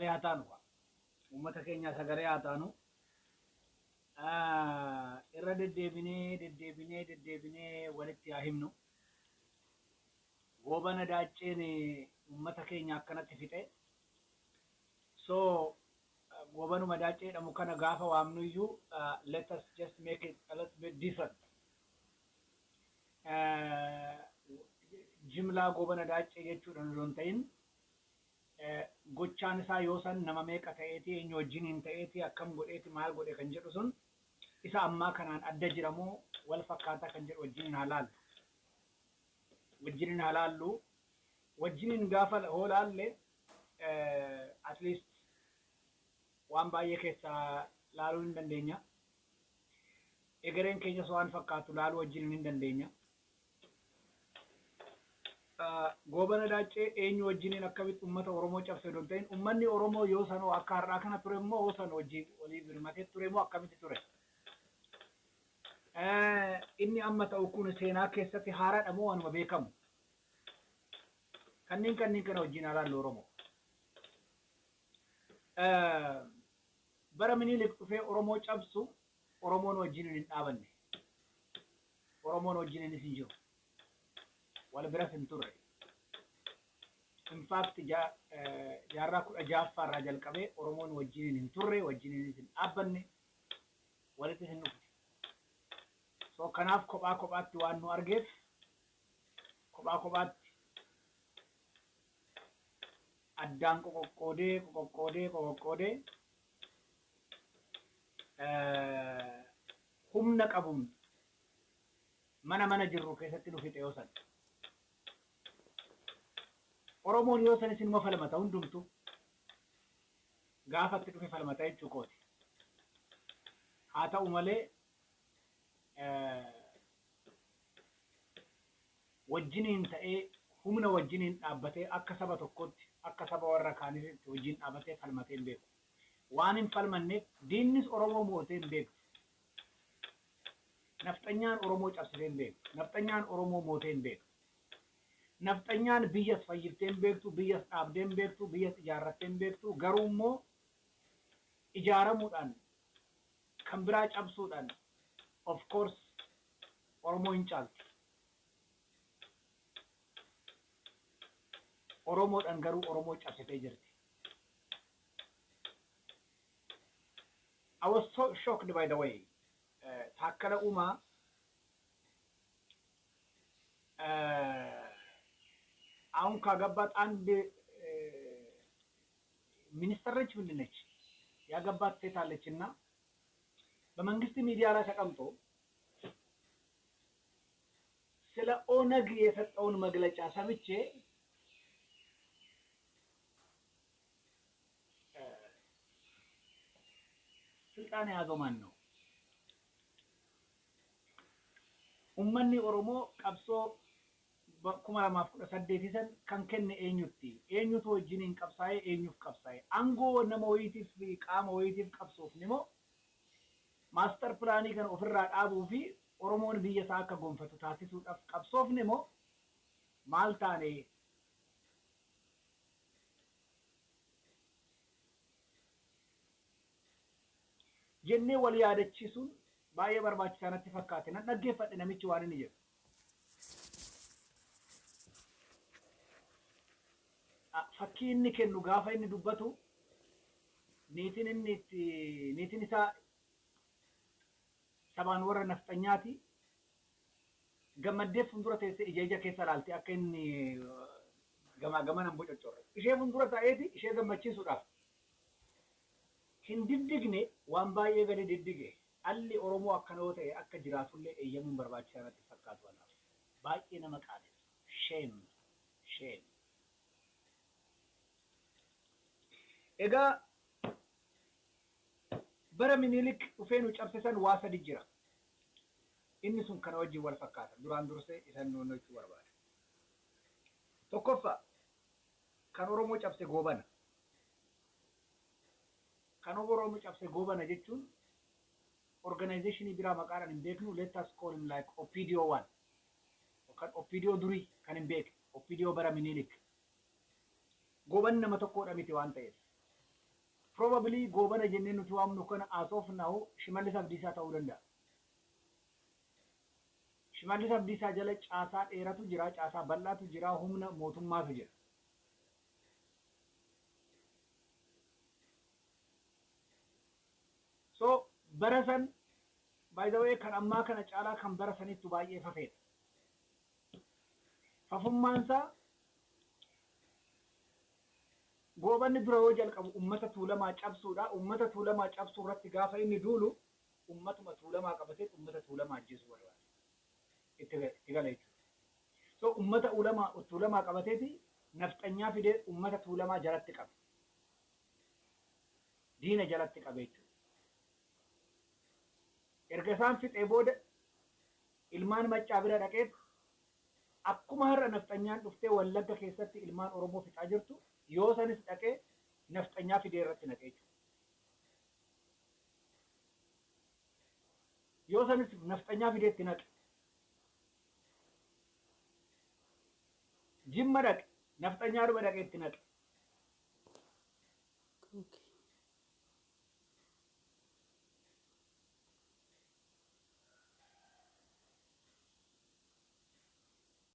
sagalee haa taanu uummata keenya sagalee haa taanu irra deddeebinee walitti haa himnu. Goobana Daacceen uummata keenya akkanatti fixe. So Goobanuma Daaccee jedhamu kana gaafa waamnu iyyuu let us just make it a little bit different. Jimlaa Goobana Daaccee jechuudhaan osoo hin ta'in gochaan isaa yoo san nama meeqa ta'eeti eenyu wajjiniin ta'eeti akkam godheeti maal godhe kan jedhu sun isa ammaa kanaan adda jiramoo wal fakkaataa kan jedhu wajjiniin haa laallu. Wajjiniin gaafa hoolaalle at least waan baay'ee keessaa laaluu hin dandeenya. Egereen keenyas waan fakkaatu laaluu wajjiniin hin dandeenya. Goobana Daaccee eenyu wajjiniin akkamitti uummata Oromoo cabse don ta'in uummanni Oromoo yoo sanoo akka har'aa kana ture immoo yoo san wajjin walii birmatee ture immoo akkamitti ture. Inni amma ta'u kun seenaa keessatti haaraadha moo waanuma beekamu. Kanneen kana wajjin ilaallu Oromoo. Bara Minilik dhufee Oromoo cabsu Oromoon wajjin hin dhaabanne. Oromoon wajjin hin jiru. Wal bira hin turre. In fact jaarraa 16 irraa jalqabee Oromoon wajjin hin turre, wajjin hin dhaabbanne, walitti hin dhufne. So kanaaf kophaatti waan nu argeef kophaatti addaan qoqqoodee humna qabuun mana jirru keessatti nu fixe yoo san. Oromoon yoo san isin falmata hundumtu gaafatti dhufe falmata jechuu kooti. Haa ta'u malee wajjiniin ta'ee humna wajjiniin dhaabbatee akka saba tokkotti akka saba warra kaanitti wajjin dhaabbatee falmatee hin beeku. Waan hin falmanneef diinnis Oromoo mootee hin beeku. Nafxanyaan Oromoo cabsitee hin beeku. Nafxanyaan Oromoo mootee hin beeku. Nafxanyaan biyyas fayyifteen beektu, biyyas dhaabdeen beektu, biyyas ijaarratteen beektu, garuu immoo ijaaramuudhaan kan biraa cabsuudhaan of course Oromoo hin caalti. Oromoodhaan garuu Oromoo cabsitee jirti. I was so shocked by the way. Taakkala Uumaa አሁን ካገባት አንድ ሚኒስትር ነች ምንድን ነች ያገባት ሴት አለችና በመንግስት ሚዲያ ላይ ተቀምጦ ስለ ኦነግ የሰጠውን መግለጫ ሰምቼ ስልጣን ያዘው ማን ነው? ኡመኒ ኦሮሞ ቀብሶ በኩማ ለማፍቀደ ሰደቲሰን ከንከነ ኤኙቱ ወጅኒን ቀብሳይ ኤኙፍ ቀብሳይ አንጎ ነሞይቲፍ ቃማ ወይቲፍ ቀብሶፍ ነሞ ማስተር ፕላኒ ከን ኦፍራ ዳቡፊ ኦሮሞን ቢየሳ ከጎንፈቱ ታሲሱ ቀብሶፍ ነሞ ማልታኔ jenne wal yaadachiisuun baay'ee barbaachisaa natti fakkaate nan dhaggeeffadhe namichi waan inni jedhu. Fakkii inni kennu gaafa inni dubbatu niitiin isaa sabaan warra nafxanyaati gammaddee fuuldura teessee ija keessa ilaalti akka inni gaman bococorre. Ishee fuuldura taa'eeti ishee gammachiisuudhaaf. Hindiddigne waan baay'ee gadi diddige alli Oromoo akkanoo ta'e akka jiraatullee eeyyamuun barbaachisaa natti fakkaatu anaaf baay'ee nama qaanessa shame. Egaa bara Minilik dhufee nu cabsisan waa sadi jira. Inni sun kana wajjin wal fakkaata duraan dursee isan noonnoochuu barbaada. Tokkoffaa kan Oromoo cabse Goobana. Kan Oromoo cabse Goobana jechuun organization biraa maqaadhaan hin beeknu let us call him like Oppidio 1 yookaan Oppidio durii kan hin beekne Oppidio bara Minilik. Gooban nama tokkodha miti waan ta'eef. probably goobana jennee nuti waamnu kana asoof naa'u Shimallis Abdiisaa ta'uu danda'a. Shimallis Abdiisaa jala caasaa dheeratu jira, caasaa bal'aatu jira, humna mootummaatu jira. So barasan by the way kan ammaa kana caalaa kan barasanitti baay'ee fafeedha. Fafummaansaa goobanni dura yoo jalqabu ummata tuulamaa cabsuudha. Ummata tuulamaa cabsuu irratti gaafa inni duulu ummatuma tuulamaa qabatee ummata tuulamaa ajjeesuu barbaada. Itti gala jechuudha. So ummata tuulamaa qabateeti nafxanyaa fidee ummata tuulamaa jalatti qaba. Diina jalatti qaba jechuudha. Erga isaan fixee booda ilmaan maccaa bira dhaqee akkuma har'a nafxanyaan dhuftee Wallagga keessatti ilmaan Oromoo fixaa jirtu yoo sanis dhaqee nafxanyaa fidee irratti naqee jechuudha. Yoo sanis nafxanyaa fidee itti naqe. Jimma dhaqe nafxanyaa dhuma dhaqee itti naqe.